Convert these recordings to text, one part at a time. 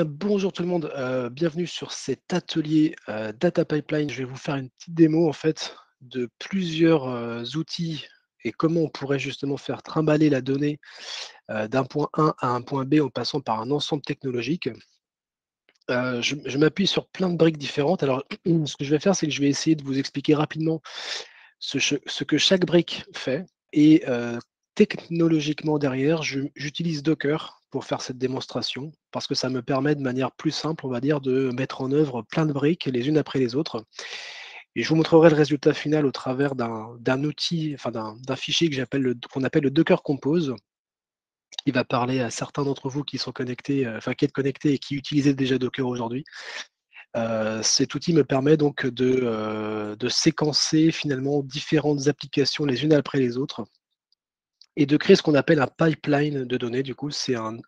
Bonjour tout le monde, bienvenue sur cet atelier, Data Pipeline. Je vais vous faire une petite démo en fait de plusieurs, outils et comment on pourrait justement faire trimballer la donnée, d'un point A à un point B en passant par un ensemble technologique. Je m'appuie sur plein de briques différentes. Alors ce que je vais faire, c'est que je vais essayer de vous expliquer rapidement ce que chaque brique fait et technologiquement derrière, j'utilise Docker pour faire cette démonstration parce que ça me permet de manière plus simple, on va dire, de mettre en œuvre plein de briques les unes après les autres et je vous montrerai le résultat final au travers d'un outil, enfin d'un fichier qu'on appelle le Docker Compose, qui va parler à certains d'entre vous qui sont connectés, enfin qui êtes connectés et qui utilisaient déjà Docker aujourd'hui. Cet outil me permet donc de séquencer finalement différentes applications les unes après les autres et de créer ce qu'on appelle un pipeline de données. Du coup, c'est un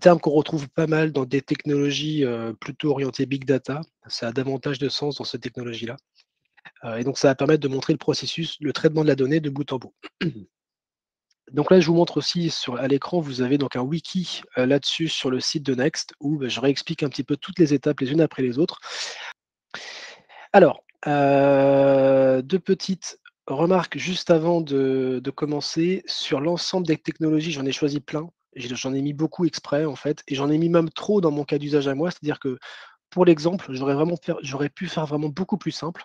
terme qu'on retrouve pas mal dans des technologies, plutôt orientées big data. Ça a davantage de sens dans cette technologie-là, et donc ça va permettre de montrer le processus, le traitement de la donnée de bout en bout. Donc là, je vous montre aussi à l'écran, vous avez donc un wiki, là-dessus sur le site de Next où, je réexplique un petit peu toutes les étapes les unes après les autres. Alors, 2 petites remarques juste avant de commencer. Sur l'ensemble des technologies, j'en ai choisi plein. J'en ai mis beaucoup exprès, en fait, et j'en ai mis même trop dans mon cas d'usage à moi. C'est-à-dire que, pour l'exemple, j'aurais pu faire vraiment beaucoup plus simple,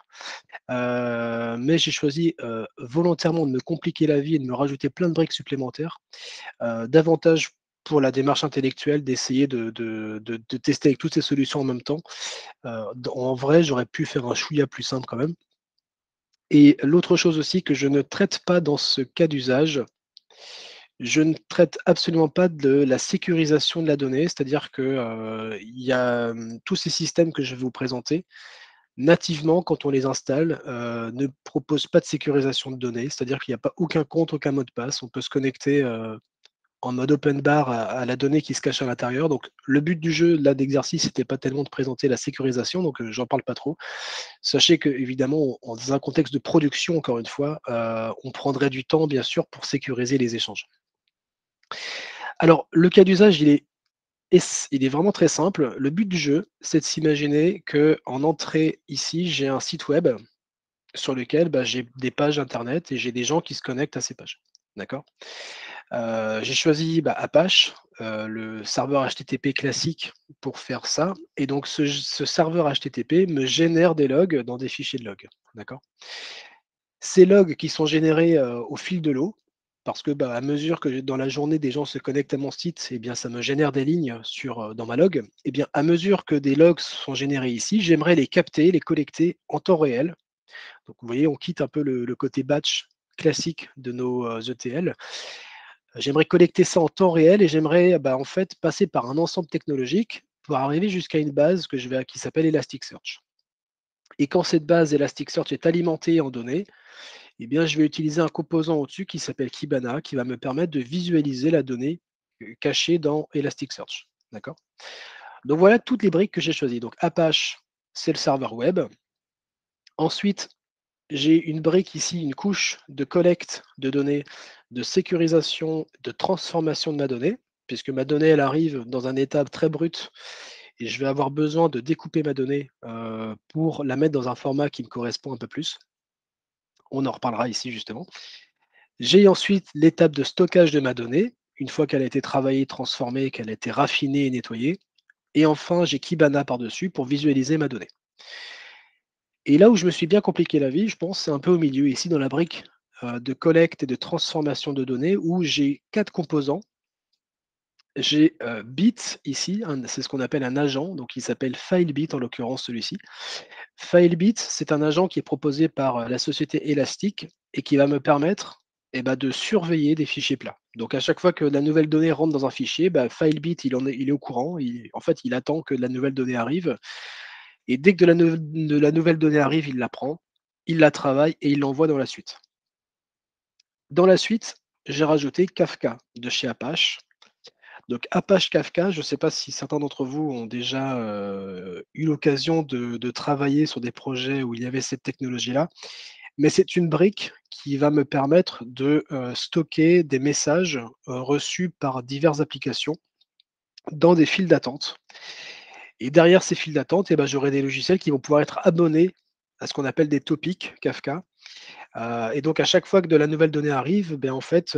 mais j'ai choisi, volontairement de me compliquer la vie et de me rajouter plein de briques supplémentaires, davantage pour la démarche intellectuelle d'essayer de tester avec toutes ces solutions en même temps. En vrai, j'aurais pu faire un chouïa plus simple quand même. Et l'autre chose aussi que je ne traite pas dans ce cas d'usage, je ne traite absolument pas de la sécurisation de la donnée. C'est-à-dire que, il y a, tous ces systèmes que je vais vous présenter, nativement, quand on les installe, ne proposent pas de sécurisation de données. C'est-à-dire qu'il n'y a pas aucun compte, aucun mot de passe. On peut se connecter, en mode open bar à la donnée qui se cache à l'intérieur. Donc le but du jeu, là, d'exercice, c'était pas tellement de présenter la sécurisation, donc j'en parle pas trop. Sachez qu'évidemment, dans un contexte de production, encore une fois, on prendrait du temps, bien sûr, pour sécuriser les échanges. Alors, le cas d'usage, il est vraiment très simple. Le but du jeu, c'est de s'imaginer qu'en entrée ici, j'ai un site web sur lequel, j'ai des pages internet et j'ai des gens qui se connectent à ces pages. D'accord? J'ai choisi, Apache, le serveur HTTP classique pour faire ça, et donc ce serveur HTTP me génère des logs dans des fichiers de log. D'accord? Ces logs qui sont générés, au fil de l'eau, parce que, à mesure que dans la journée des gens se connectent à mon site, et bien ça me génère des lignes dans ma log. Et bien à mesure que des logs sont générés ici, j'aimerais les capter, les collecter en temps réel. Donc vous voyez, on quitte un peu le côté batch classique de nos, ETL. J'aimerais collecter ça en temps réel et j'aimerais, en fait, passer par un ensemble technologique pour arriver jusqu'à une base qui s'appelle Elasticsearch. Et quand cette base Elasticsearch est alimentée en données, eh bien, je vais utiliser un composant au-dessus qui s'appelle Kibana, qui va me permettre de visualiser la donnée, cachée dans Elasticsearch. D'accord? Donc voilà toutes les briques que j'ai choisies. Donc Apache, c'est le serveur web. Ensuite, j'ai une brique ici, une couche de collecte de données, de sécurisation, de transformation de ma donnée, puisque ma donnée, elle arrive dans un état très brut et je vais avoir besoin de découper ma donnée, pour la mettre dans un format qui me correspond un peu plus. On en reparlera ici justement. J'ai ensuite l'étape de stockage de ma donnée, une fois qu'elle a été travaillée, transformée, qu'elle a été raffinée et nettoyée. Et enfin, j'ai Kibana par-dessus pour visualiser ma donnée. Et là où je me suis bien compliqué la vie, je pense, c'est un peu au milieu, ici dans la brique, de collecte et de transformation de données où j'ai 4 composants. J'ai, Bit ici, c'est ce qu'on appelle un agent, donc il s'appelle FileBit en l'occurrence celui-ci. FileBit, c'est un agent qui est proposé par, la société Elastic et qui va me permettre, de surveiller des fichiers plats. Donc à chaque fois que la nouvelle donnée rentre dans un fichier, FileBit il est au courant, en fait, il attend que la nouvelle donnée arrive et dès que de la nouvelle donnée arrive, il la prend, il la travaille et il l'envoie dans la suite. Dans la suite, j'ai rajouté Kafka de chez Apache. Donc Apache Kafka, je ne sais pas si certains d'entre vous ont déjà, eu l'occasion de travailler sur des projets où il y avait cette technologie-là, mais c'est une brique qui va me permettre de, stocker des messages, reçus par diverses applications dans des files d'attente. Et derrière ces files d'attente, eh ben, j'aurai des logiciels qui vont pouvoir être abonnés à ce qu'on appelle des topics Kafka. Et donc à chaque fois que de la nouvelle donnée arrive, ben, en fait,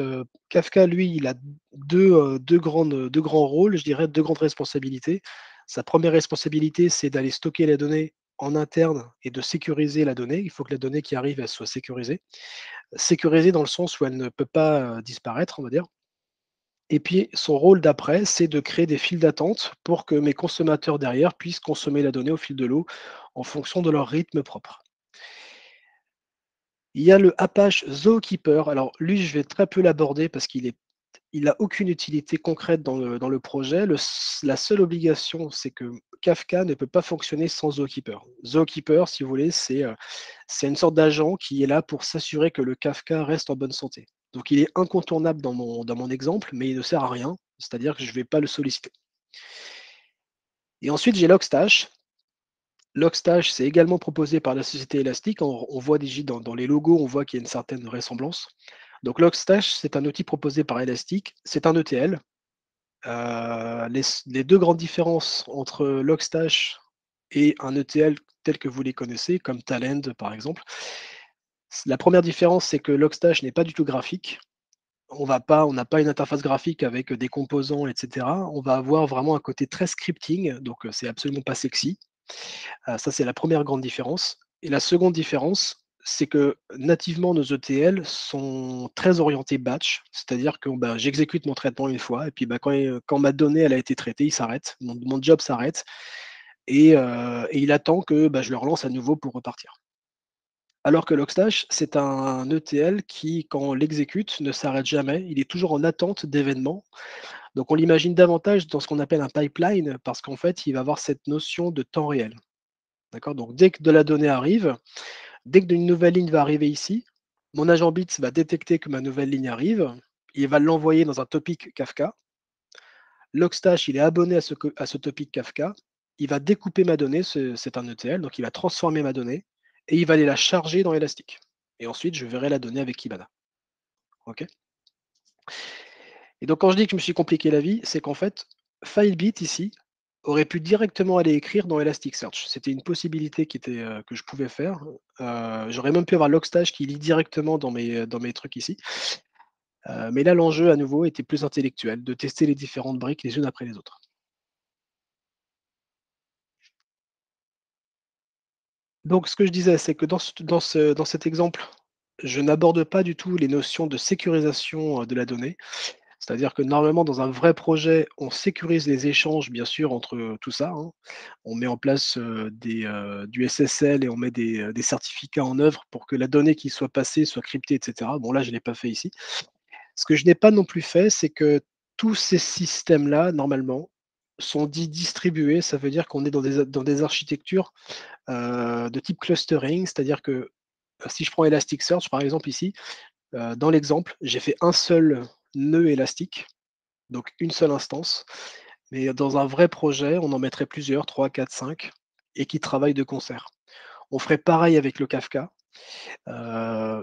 Kafka, lui, il a 2 grands rôles, je dirais, 2 grandes responsabilités. Sa première responsabilité, c'est d'aller stocker la donnée en interne et de sécuriser la donnée. Il faut que la donnée qui arrive, elle soit sécurisée. Sécurisée dans le sens où elle ne peut pas, disparaître, on va dire. Et puis son rôle d'après, c'est de créer des files d'attente pour que mes consommateurs derrière puissent consommer la donnée au fil de l'eau en fonction de leur rythme propre. Il y a le Apache Zookeeper. Alors lui, je vais très peu l'aborder parce il a aucune utilité concrète dans le projet. La seule obligation, c'est que Kafka ne peut pas fonctionner sans Zookeeper. Zookeeper, si vous voulez, c'est une sorte d'agent qui est là pour s'assurer que le Kafka reste en bonne santé. Donc il est incontournable dans mon exemple, mais il ne sert à rien. C'est-à-dire que je ne vais pas le solliciter. Et ensuite, j'ai Logstash. Logstash, c'est également proposé par la société Elastic. On voit dans les logos, on voit qu'il y a une certaine ressemblance. Donc Logstash, c'est un outil proposé par Elastic. C'est un ETL. Les 2 grandes différences entre Logstash et un ETL tel que vous les connaissez, comme Talend par exemple. La première différence, c'est que Logstash n'est pas du tout graphique. On n'a pas une interface graphique avec des composants, et cetera. On va avoir vraiment un côté très scripting, donc c'est absolument pas sexy. Ça, c'est la première grande différence. Et la seconde différence, c'est que nativement, nos ETL sont très orientés batch, c'est-à-dire que ben, j'exécute mon traitement une fois, et puis ben, quand ma donnée elle a été traitée, il s'arrête, mon job s'arrête, et il attend que ben, je le relance à nouveau pour repartir. Alors que Logstash, c'est un ETL qui, quand on l'exécute, ne s'arrête jamais. Il est toujours en attente d'événements. Donc on l'imagine davantage dans ce qu'on appelle un pipeline, parce qu'en fait, il va avoir cette notion de temps réel. D'accord? Donc dès que de la donnée arrive, dès qu'une nouvelle ligne va arriver ici, mon agent Bits va détecter que ma nouvelle ligne arrive, il va l'envoyer dans un topic Kafka. Logstash, il est abonné à ce topic Kafka. Il va découper ma donnée, c'est un ETL, donc il va transformer ma donnée et il va aller la charger dans Elastic. Et ensuite, je verrai la donnée avec Kibana. OK? Et donc, quand je dis que je me suis compliqué la vie, c'est qu'en fait, FileBit ici aurait pu directement aller écrire dans Elasticsearch. C'était une possibilité que je pouvais faire. J'aurais même pu avoir Logstash qui lit directement dans mes trucs ici. Mais là, l'enjeu à nouveau était plus intellectuel, de tester les différentes briques les unes après les autres. Donc, ce que je disais, c'est que dans cet exemple, je n'aborde pas du tout les notions de sécurisation de la donnée. C'est-à-dire que normalement, dans un vrai projet, on sécurise les échanges, bien sûr, entre tout ça, hein. On met en place du SSL et on met des certificats en œuvre pour que la donnée qui soit passée soit cryptée, et cetera. Bon, là, je ne l'ai pas fait ici. Ce que je n'ai pas non plus fait, c'est que tous ces systèmes-là, normalement, sont dits distribués. Ça veut dire qu'on est dans des architectures de type clustering, c'est-à-dire que si je prends Elasticsearch, par exemple, ici, dans l'exemple, j'ai fait un seul nœud élastique, donc une seule instance. Mais dans un vrai projet, on en mettrait plusieurs, 3, 4, 5, et qui travaillent de concert. On ferait pareil avec le Kafka.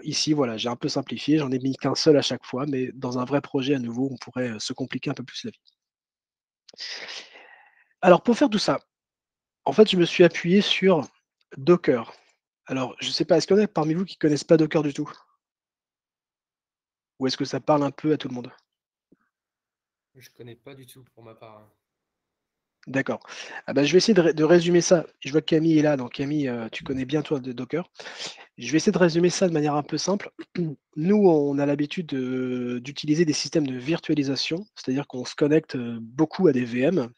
Ici, voilà, j'ai un peu simplifié, j'en ai mis qu'un seul à chaque fois, mais dans un vrai projet, à nouveau, on pourrait se compliquer un peu plus la vie. Alors, pour faire tout ça, en fait, je me suis appuyé sur Docker. Alors, je ne sais pas, est-ce qu'il y en a parmi vous qui ne connaissent pas Docker du tout? Ou est-ce que ça parle un peu à tout le monde? Je connais pas du tout pour ma part, hein. D'accord. Ah bah, je vais essayer de résumer ça. Je vois que Camille est là, donc Camille, tu connais bien toi de Docker. Je vais essayer de résumer ça de manière un peu simple. Nous, on a l'habitude d'utiliser des systèmes de virtualisation, c'est-à-dire qu'on se connecte beaucoup à des VM.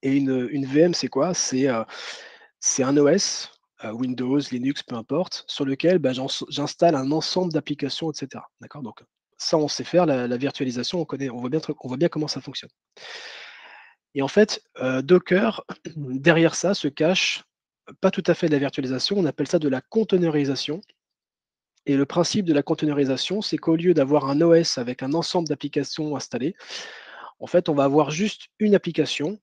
Et une VM, c'est quoi? C'est un OS, Windows, Linux, peu importe, sur lequel bah, j'installe un ensemble d'applications, et cetera. D'accord? Donc, ça, on sait faire. La virtualisation, on voit bien comment ça fonctionne. Et en fait, Docker, derrière ça se cache pas tout à fait de la virtualisation, on appelle ça de la containerisation. Et le principe de la containerisation, c'est qu'au lieu d'avoir un OS avec un ensemble d'applications installées, en fait, on va avoir juste une application,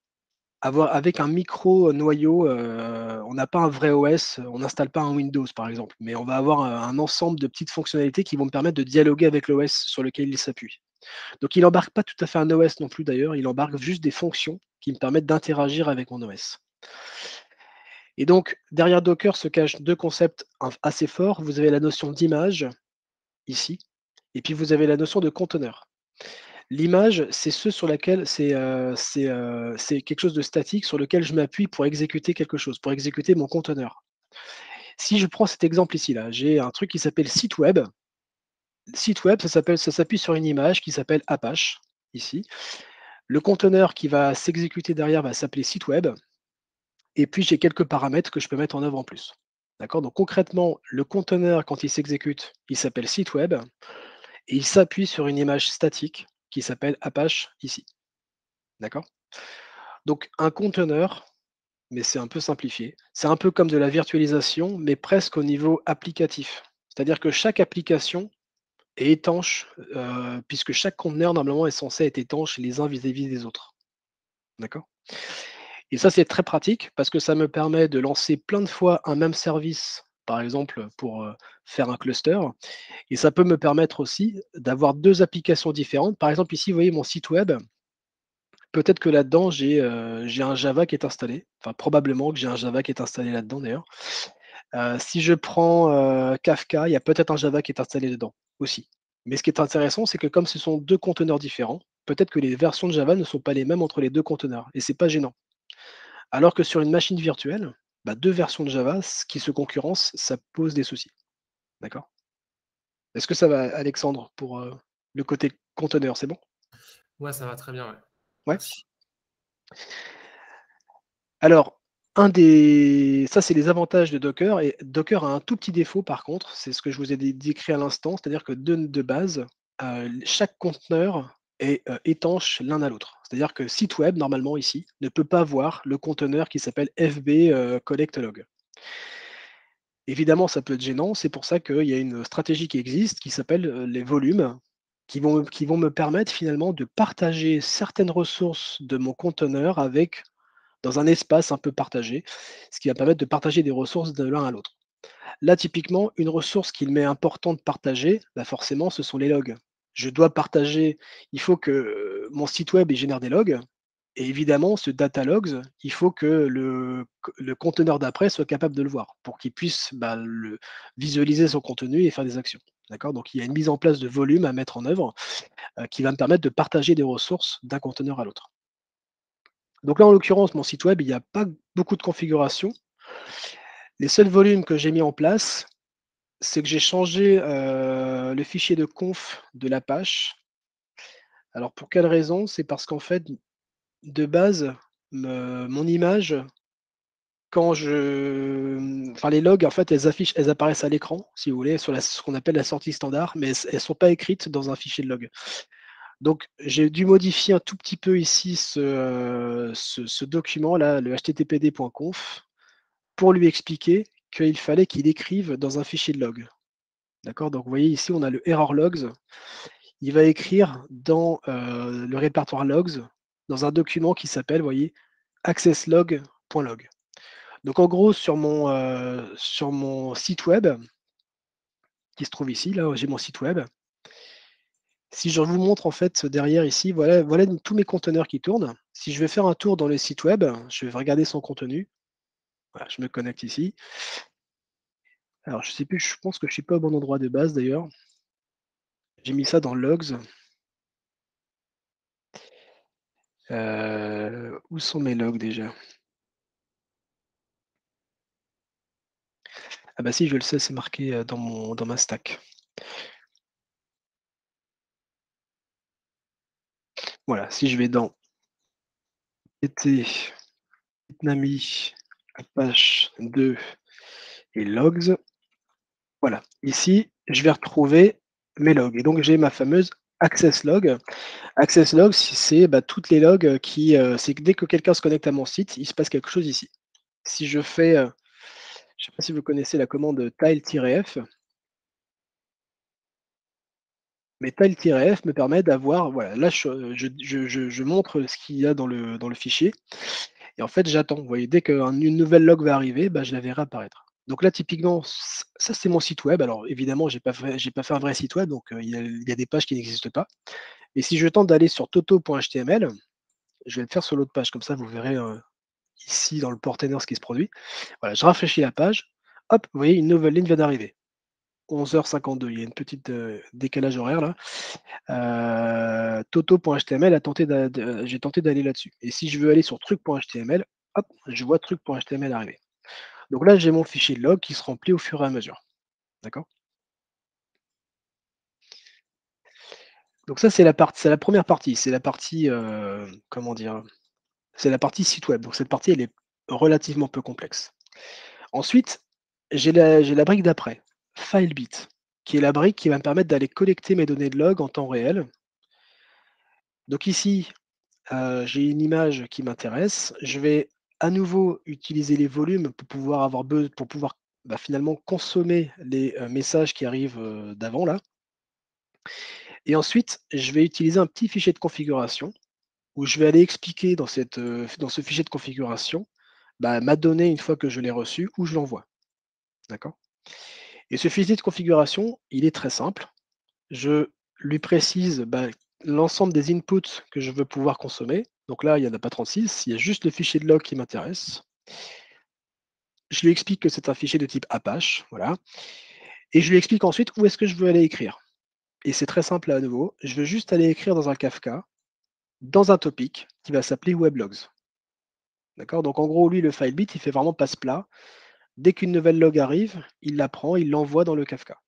avec un micro noyau. On n'a pas un vrai OS, on n'installe pas un Windows, par exemple, mais on va avoir un ensemble de petites fonctionnalités qui vont me permettre de dialoguer avec l'OS sur lequel il s'appuie. Donc il embarque pas tout à fait un OS non plus d'ailleurs, il embarque juste des fonctions qui me permettent d'interagir avec mon OS. Et donc derrière Docker se cachent 2 concepts assez forts. Vous avez la notion d'image, ici, et puis vous avez la notion de conteneur. L'image, c'est ce sur laquelle c'est quelque chose de statique sur lequel je m'appuie pour exécuter quelque chose, pour exécuter mon conteneur. Si je prends cet exemple ici là, j'ai un truc qui s'appelle site web. Site web, ça s'appuie sur une image qui s'appelle Apache, ici. Le conteneur qui va s'exécuter derrière va s'appeler site web, et puis j'ai quelques paramètres que je peux mettre en œuvre en plus. D'accord? Donc concrètement, le conteneur, quand il s'exécute, il s'appelle site web, et il s'appuie sur une image statique qui s'appelle Apache ici. D'accord? Donc un conteneur, mais c'est un peu simplifié, c'est un peu comme de la virtualisation, mais presque au niveau applicatif. C'est-à-dire que chaque application est étanche, puisque chaque conteneur normalement est censé être étanche les uns vis-à-vis des autres. D'accord? Et ça, c'est très pratique parce que ça me permet de lancer plein de fois un même service, par exemple pour, faire un cluster, et ça peut me permettre aussi d'avoir 2 applications différentes. Par exemple ici, vous voyez mon site web, peut-être que là-dedans j'ai un Java qui est installé, enfin probablement que j'ai un Java qui est installé là-dedans d'ailleurs. Si je prends, Kafka, il y a peut-être un Java qui est installé dedans aussi. Mais ce qui est intéressant, c'est que comme ce sont 2 conteneurs différents, peut-être que les versions de Java ne sont pas les mêmes entre les 2 conteneurs et c'est pas gênant. Alors que sur une machine virtuelle, bah, 2 versions de Java qui se concurrencent, ça pose des soucis. D'accord? Est-ce que ça va, Alexandre, pour, le côté conteneur, c'est bon? Ouais, ça va très bien, ouais. Ouais? Merci. Alors, un des ça, c'est les avantages de Docker, et Docker a un tout petit défaut par contre, c'est ce que je vous ai décrit à l'instant, c'est-à-dire que de base, chaque conteneur est, étanche l'un à l'autre. C'est-à-dire que site web, normalement ici, ne peut pas voir le conteneur qui s'appelle FB, collect log. Évidemment, ça peut être gênant, c'est pour ça qu'il y a une stratégie qui existe qui s'appelle, les volumes, qui vont me permettre finalement de partager certaines ressources de mon conteneur avec dans un espace un peu partagé, ce qui va permettre de partager des ressources de l'un à l'autre. Là, typiquement, une ressource qu'il m'est important de partager, bah forcément, ce sont les logs. Je dois partager, il faut que mon site web il génère des logs, et évidemment, ce data logs, il faut que le conteneur d'après soit capable de le voir pour qu'il puisse bah, visualiser son contenu et faire des actions. D'accord? Donc, il y a une mise en place de volume à mettre en œuvre qui va me permettre de partager des ressources d'un conteneur à l'autre. Donc là, en l'occurrence, mon site web, il n'y a pas beaucoup de configuration. Les seuls volumes que j'ai mis en place, c'est que j'ai changé, le fichier de conf de l'Apache. Alors pour quelle raison? C'est parce qu'en fait, de base, mon image, quand enfin les logs, en fait, elles apparaissent à l'écran, si vous voulez, sur ce qu'on appelle la sortie standard, mais elles sont pas écrites dans un fichier de log. Donc j'ai dû modifier un tout petit peu ici ce document-là, le httpd.conf, pour lui expliquer qu'il fallait qu'il écrive dans un fichier de log. D'accord? Donc vous voyez ici, on a le error logs. Il va écrire dans, le répertoire logs, dans un document qui s'appelle, vous voyez, accesslog.log. Donc en gros, sur mon site web, qui se trouve ici, là, j'ai mon site web. Si je vous montre en fait derrière ici, voilà tous mes conteneurs qui tournent. Si je vais faire un tour dans le site web, je vais regarder son contenu. Voilà, je me connecte ici. Alors je sais plus, je pense que je suis pas au bon endroit de base d'ailleurs. J'ai mis ça dans logs. Où sont mes logs déjà? Ah bah si, je le sais, c'est marqué, dans ma stack. Voilà, si je vais dans pt bitnami apache 2 et logs, voilà. Ici, je vais retrouver mes logs et donc j'ai ma fameuse access log. Access log, c'est, bah, toutes les logs, c'est que dès que quelqu'un se connecte à mon site, il se passe quelque chose ici. Si je fais, je sais pas si vous connaissez la commande tile-f, mais tile-f me permet d'avoir voilà, là je montre ce qu'il y a dans le fichier et en fait j'attends. Vous voyez, dès qu'une nouvelle log va arriver, bah, je la verrai apparaître. Donc là typiquement, ça c'est mon site web. Alors évidemment, j'ai pas fait un vrai site web, donc il y a des pages qui n'existent pas. Et si je tente d'aller sur toto.html, je vais le faire sur l'autre page, comme ça vous verrez ici dans le portainer ce qui se produit. Voilà, je rafraîchis la page, hop, vous voyez une nouvelle ligne vient d'arriver. 11h52, il y a une petite décalage horaire là. Toto.html j'ai tenté d'aller là-dessus. Et si je veux aller sur truc.html, hop, je vois truc.html arriver. Donc là, j'ai mon fichier log qui se remplit au fur et à mesure. D'accord? Donc ça, c'est la première partie. C'est la partie, comment dire? C'est la partie site web. Donc cette partie, elle est relativement peu complexe. Ensuite, j'ai la brique d'après, FileBit, qui est la brique qui va me permettre d'aller collecter mes données de log en temps réel. Donc ici, j'ai une image qui m'intéresse. Je vais à nouveau utiliser les volumes pour pouvoir, bah, finalement consommer les, messages qui arrivent, d'avant là. Et ensuite, je vais utiliser un petit fichier de configuration où je vais aller expliquer dans ce fichier de configuration, bah, ma donnée une fois que je l'ai reçue, où je l'envoie. D'accord? Et ce fichier de configuration, il est très simple. Je lui précise, bah, l'ensemble des inputs que je veux pouvoir consommer. Donc là, il n'y en a pas 36, il y a juste le fichier de log qui m'intéresse. Je lui explique que c'est un fichier de type Apache, voilà. Et je lui explique ensuite où est-ce que je veux aller écrire. Et c'est très simple à nouveau. Je veux juste aller écrire dans un Kafka, dans un topic qui va s'appeler Weblogs. D'accord? Donc en gros, lui, le FileBit, il fait vraiment passe-plat. Dès qu'une nouvelle log arrive, il la prend, il l'envoie dans le Kafka.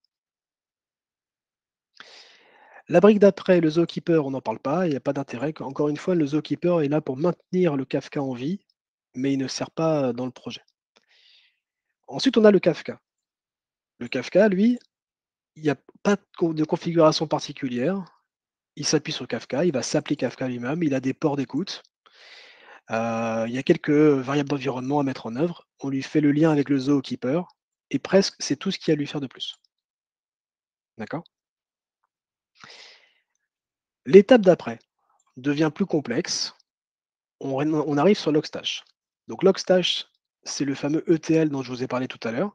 La brique d'après, le Zookeeper, on n'en parle pas, il n'y a pas d'intérêt. Encore une fois, le Zookeeper est là pour maintenir le Kafka en vie, mais il ne sert pas dans le projet. Ensuite, on a le Kafka. Le Kafka, lui, il n'y a pas de configuration particulière. Il s'appuie sur Kafka, il va s'appeler Kafka lui-même, il a des ports d'écoute. Il y a quelques variables d'environnement à mettre en œuvre. On lui fait le lien avec le Zookeeper et presque c'est tout ce qu'il y a à lui faire de plus. D'accord? L'étape d'après devient plus complexe. On arrive sur Logstash. Donc Logstash, c'est le fameux ETL dont je vous ai parlé tout à l'heure.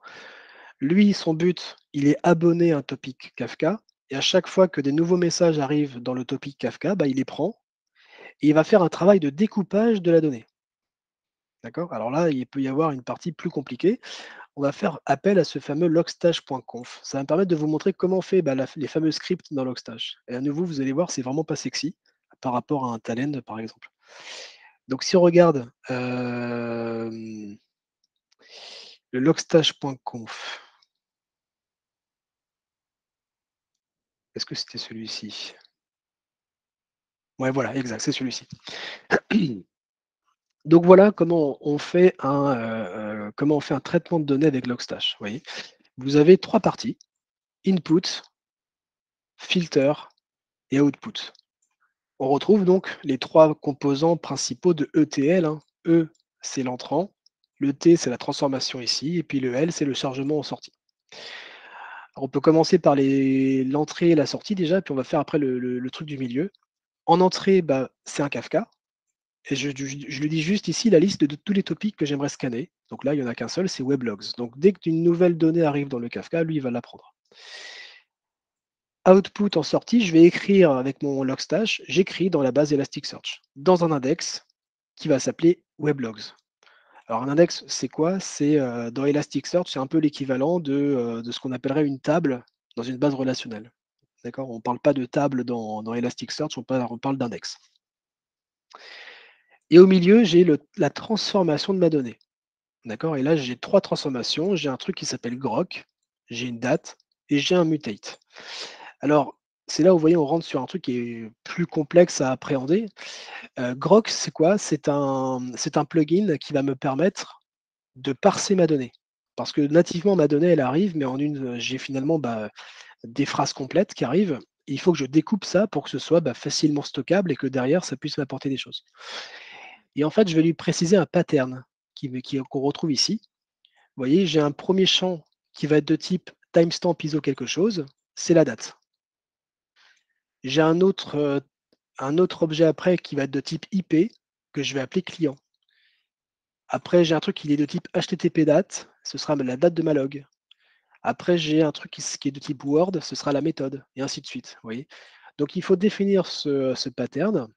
Lui, son but, il est abonné à un topic Kafka et à chaque fois que des nouveaux messages arrivent dans le topic Kafka, bah, il les prend et il va faire un travail de découpage de la donnée. D'accord? Alors là, il peut y avoir une partie plus compliquée. On va faire appel à ce fameux logstash.conf. Ça va me permettre de vous montrer comment on fait, bah, les fameux scripts dans Logstash. Et à nouveau, vous allez voir, c'est vraiment pas sexy par rapport à un talend, par exemple. Donc si on regarde le logstash.conf, est-ce que c'était celui-ci? Ouais, voilà, exact, c'est celui-ci. Donc voilà comment on fait un traitement de données avec Logstash. Vous voyez, vous avez trois parties: input, filter et output. On retrouve donc les trois composants principaux de ETL, hein. E, c'est l'entrant, le T, c'est la transformation ici, et puis le L, c'est le chargement en sortie. Alors, on peut commencer par l'entrée et la sortie déjà, puis on va faire après le truc du milieu. En entrée, bah, c'est un Kafka, et je lui dis juste ici la liste de tous les topics que j'aimerais scanner. Donc là, il n'y en a qu'un seul, c'est Weblogs. Donc dès qu'une nouvelle donnée arrive dans le Kafka, lui, il va la prendre. Output en sortie, je vais écrire avec mon Logstash, j'écris dans la base Elasticsearch, dans un index qui va s'appeler Weblogs. Alors un index, c'est quoi? C'est dans Elasticsearch, c'est un peu l'équivalent de ce qu'on appellerait une table dans une base relationnelle. D'accord? On ne parle pas de table dans Elasticsearch, on parle d'index. Et au milieu, j'ai la transformation de ma donnée. D'accord? Et là, j'ai trois transformations. J'ai un truc qui s'appelle grok, j'ai une date et j'ai un mutate. Alors, c'est là où vous voyez, on rentre sur un truc qui est plus complexe à appréhender. Grok, c'est quoi? C'est un plugin qui va me permettre de parser ma donnée. Parce que nativement, ma donnée, elle arrive, mais j'ai finalement, bah, des phrases complètes qui arrivent. Il faut que je découpe ça pour que ce soit, bah, facilement stockable et que derrière, ça puisse m'apporter des choses. Et en fait, je vais lui préciser un pattern qu'on retrouve ici. Vous voyez, j'ai un premier champ qui va être de type timestamp ISO quelque chose, c'est la date. J'ai un autre objet après qui va être de type IP que je vais appeler client. Après, j'ai un truc qui est de type HTTP date, ce sera la date de ma log. Après, j'ai un truc qui est de type Word, ce sera la méthode, et ainsi de suite. Vous voyez. Donc il faut définir ce pattern.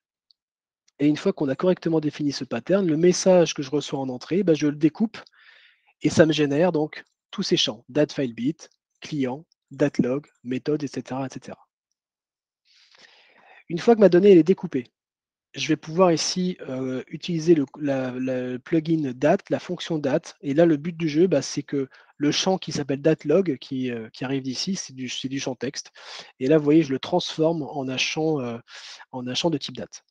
Et une fois qu'on a correctement défini ce pattern, le message que je reçois en entrée, bah, je le découpe et ça me génère donc tous ces champs, date file bit, client, datelog, méthode, etc., etc. Une fois que ma donnée elle est découpée, je vais pouvoir ici utiliser le plugin date, la fonction date. Et là, le but du jeu, bah, c'est que le champ qui s'appelle datelog, qui arrive d'ici, c'est du champ texte. Et là, vous voyez, je le transforme en un champ de type date.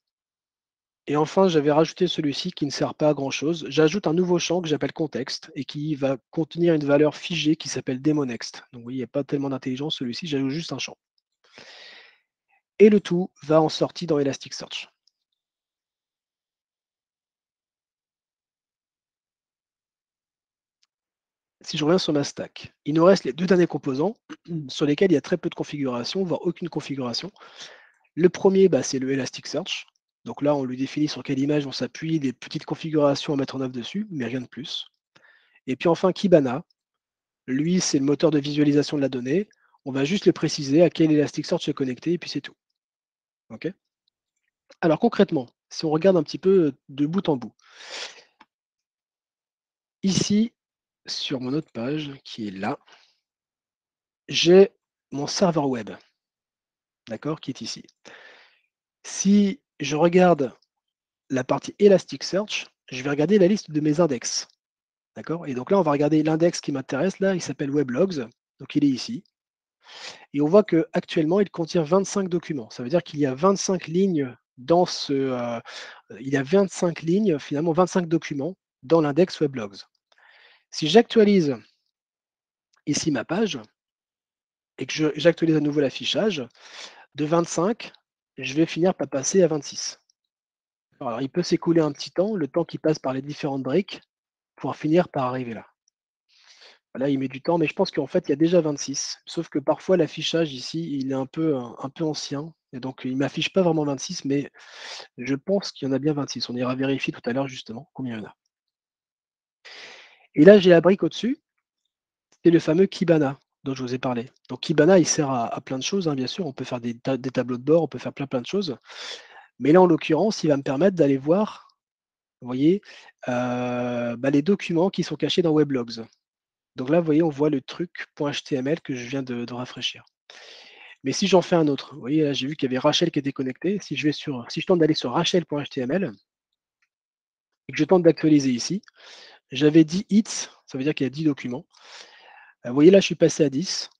Et enfin, j'avais rajouté celui-ci qui ne sert pas à grand-chose. J'ajoute un nouveau champ que j'appelle contexte et qui va contenir une valeur figée qui s'appelle demonext. Donc, vous voyez, il n'y a pas tellement d'intelligence celui-ci, j'ajoute juste un champ. Et le tout va en sortie dans Elasticsearch. Si je reviens sur ma stack, il nous reste les deux derniers composants sur lesquels il y a très peu de configuration, voire aucune configuration. Le premier, bah, c'est le Elasticsearch. Donc là, on lui définit sur quelle image on s'appuie, des petites configurations à mettre en œuvre dessus, mais rien de plus. Et puis enfin, Kibana. Lui, c'est le moteur de visualisation de la donnée. On va juste le préciser à quel Elasticsearch se connecter, et puis c'est tout. OK. Alors concrètement, si on regarde un petit peu de bout en bout, ici, sur mon autre page, qui est là, j'ai mon serveur web, d'accord, qui est ici. Si je regarde la partie Elasticsearch, je vais regarder la liste de mes index, d'accord. Et donc là, on va regarder l'index qui m'intéresse, là, il s'appelle weblogs, donc il est ici. Et on voit qu'actuellement, il contient 25 documents. Ça veut dire qu'il y a 25 lignes dans il y a 25 lignes, finalement 25 documents dans l'index weblogs. Si j'actualise ici ma page et que j'actualise à nouveau l'affichage, de 25, je vais finir par passer à 26. Alors, il peut s'écouler un petit temps, le temps qui passe par les différentes briques, pour finir par arriver là. Là, il met du temps, mais je pense qu'en fait, il y a déjà 26. Sauf que parfois, l'affichage ici, il est un peu ancien. Et donc, il ne m'affiche pas vraiment 26, mais je pense qu'il y en a bien 26. On ira vérifier tout à l'heure, justement, combien il y en a. Et là, j'ai la brique au-dessus. C'est le fameux Kibana dont je vous ai parlé. Donc, Kibana, il sert à plein de choses, hein, bien sûr. On peut faire des tableaux de bord, on peut faire plein de choses. Mais là, en l'occurrence, il va me permettre d'aller voir, vous voyez, les documents qui sont cachés dans Weblogs. Donc là, vous voyez, on voit le truc .html que je viens de rafraîchir. Mais si j'en fais un autre, vous voyez, là, j'ai vu qu'il y avait Rachel qui était connectée. Si je tente d'aller sur rachel.html et que je tente d'actualiser ici, j'avais 10 hits, ça veut dire qu'il y a 10 documents. Vous voyez, là, je suis passé à 10.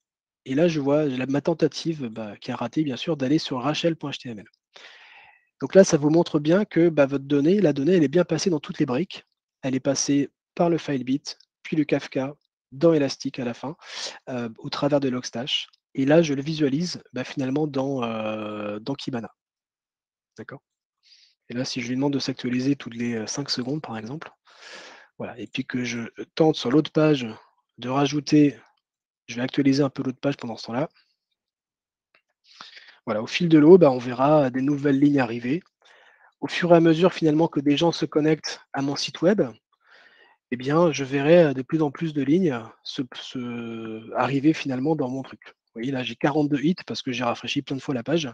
Et là, je vois ma tentative, qui a raté, bien sûr, d'aller sur rachel.html. Donc là, ça vous montre bien que votre donnée, la donnée, elle est bien passée dans toutes les briques. Elle est passée par le FileBit, puis le Kafka, dans Elastic à la fin, au travers de Logstash. Et là, je le visualise finalement dans Kibana. D'accord. Et là, si je lui demande de s'actualiser toutes les 5 secondes, par exemple, voilà, et puis que je tente sur l'autre page de rajouter, je vais actualiser un peu l'autre page pendant ce temps-là. Voilà, au fil de l'eau, on verra des nouvelles lignes arriver. Au fur et à mesure, finalement, que des gens se connectent à mon site web, eh bien, je verrai de plus en plus de lignes arriver finalement dans mon truc. Vous voyez, là, j'ai 42 hits parce que j'ai rafraîchi plein de fois la page.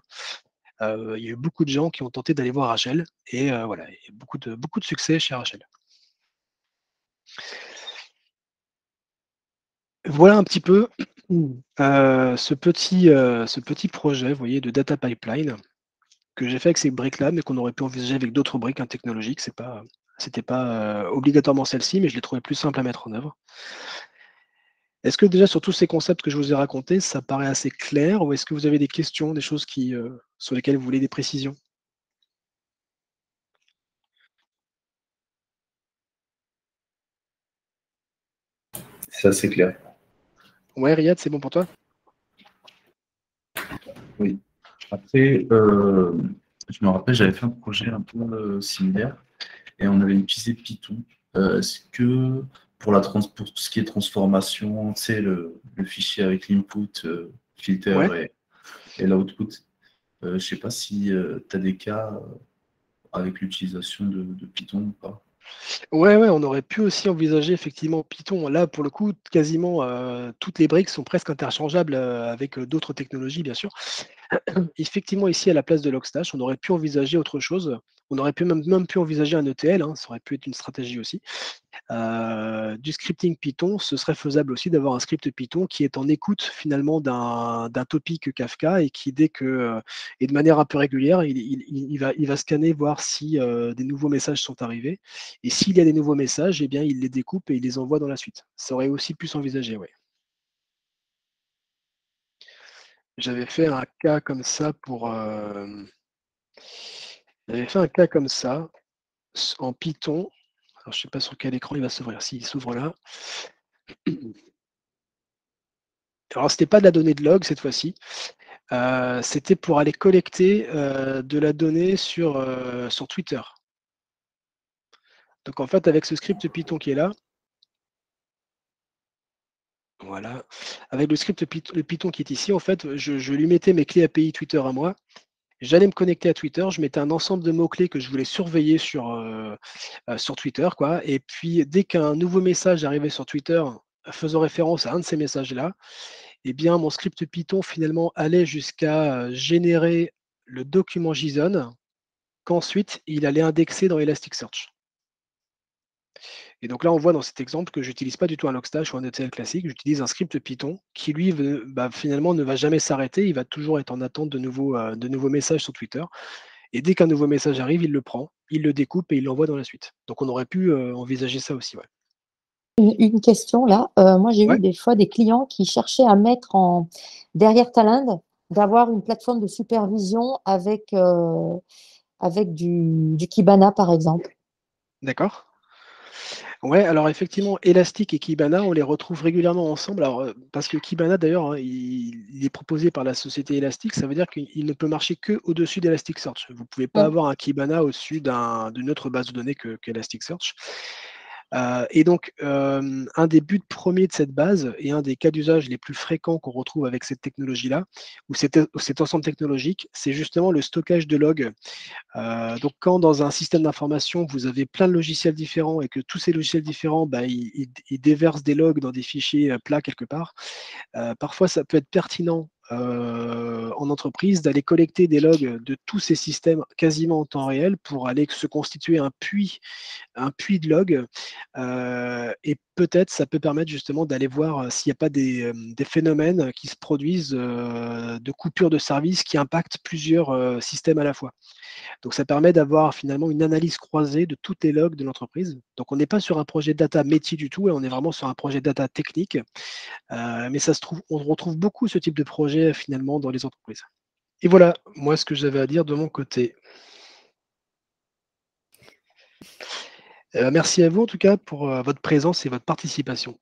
Il y a eu beaucoup de gens qui ont tenté d'aller voir Rachel et voilà, il y a beaucoup de succès chez Rachel. Voilà un petit peu ce petit projet, vous voyez, de data pipeline que j'ai fait avec ces briques-là, mais qu'on aurait pu envisager avec d'autres briques, technologiques. C'était pas obligatoirement celle-ci, mais je l'ai trouvé plus simple à mettre en œuvre. Est-ce que déjà sur tous ces concepts que je vous ai racontés, ça paraît assez clair ou est-ce que vous avez des questions, des choses sur lesquelles vous voulez des précisions? C'est assez clair. Ouais, Riyad, c'est bon pour toi? Oui. Après, je me rappelle, j'avais fait un projet un peu similaire et on avait utilisé Python. Est-ce que pour tout ce qui est transformation, tu sais, le fichier avec l'input, Ouais. filter et l'output, je ne sais pas si tu as des cas avec l'utilisation de Python ou pas. Ouais, ouais, on aurait pu aussi envisager effectivement Python. Là, pour le coup, quasiment, toutes les briques sont presque interchangeables, avec, d'autres technologies, bien sûr. Effectivement, ici, à la place de Logstash, on aurait pu envisager autre chose. On aurait pu même pu envisager un ETL, hein, ça aurait pu être une stratégie aussi. Du scripting Python, ce serait faisable aussi d'avoir un script Python qui est en écoute finalement d'un topic Kafka et qui, dès que, et de manière un peu régulière, il va scanner, voir si des nouveaux messages sont arrivés. Et s'il y a des nouveaux messages, eh bien, il les découpe et il les envoie dans la suite. Ça aurait aussi pu s'envisager, ouais. J'avais fait un cas comme ça pour. J'avais fait un cas comme ça en Python. Alors, je ne sais pas sur quel écran il va s'ouvrir. S'il s'ouvre là. Alors, c'était pas de la donnée de log cette fois-ci. C'était pour aller collecter de la donnée sur Twitter. Donc en fait, avec ce script Python qui est là, voilà, avec le script Python, le Python qui est ici, en fait, je lui mettais mes clés API Twitter à moi. J'allais me connecter à Twitter, je mettais un ensemble de mots-clés que je voulais surveiller sur Twitter, quoi. Et puis dès qu'un nouveau message arrivait sur Twitter faisant référence à un de ces messages-là, eh bien mon script Python finalement allait jusqu'à générer le document JSON qu'ensuite il allait indexer dans Elasticsearch. Et donc là, on voit dans cet exemple que j'utilise pas du tout un Logstash ou un ETL classique, j'utilise un script Python qui, lui, finalement, ne va jamais s'arrêter, il va toujours être en attente de nouveaux messages sur Twitter. Et dès qu'un nouveau message arrive, il le prend, il le découpe et il l'envoie dans la suite. Donc on aurait pu envisager ça aussi. Ouais. Une question là. Moi, j'ai Ouais. eu des fois des clients qui cherchaient à mettre derrière Talend, d'avoir une plateforme de supervision avec du Kibana, par exemple. D'accord. Ouais, alors effectivement, Elastic et Kibana, on les retrouve régulièrement ensemble. Alors, parce que Kibana, d'ailleurs, hein, il est proposé par la société Elastic, ça veut dire qu'il ne peut marcher qu'au-dessus d'Elasticsearch. Vous ne pouvez pas avoir un Kibana au-dessus d'une autre base de données qu'Elasticsearch. Et donc, un des buts premiers de cette base et un des cas d'usage les plus fréquents qu'on retrouve avec cette technologie-là, ou cet ensemble technologique, c'est justement le stockage de logs. Donc, quand dans un système d'information, vous avez plein de logiciels différents et que tous ces logiciels différents, ils déversent des logs dans des fichiers plats quelque part, parfois ça peut être pertinent en entreprise d'aller collecter des logs de tous ces systèmes quasiment en temps réel pour aller se constituer un puits de logs. Et peut-être ça peut permettre justement d'aller voir s'il n'y a pas des phénomènes qui se produisent de coupure de service qui impactent plusieurs systèmes à la fois. Donc ça permet d'avoir finalement une analyse croisée de toutes les logs de l'entreprise. Donc on n'est pas sur un projet data métier du tout, et on est vraiment sur un projet data technique. Mais on retrouve beaucoup ce type de projet finalement dans les entreprises. Et voilà, moi ce que j'avais à dire de mon côté. Merci à vous en tout cas pour votre présence et votre participation.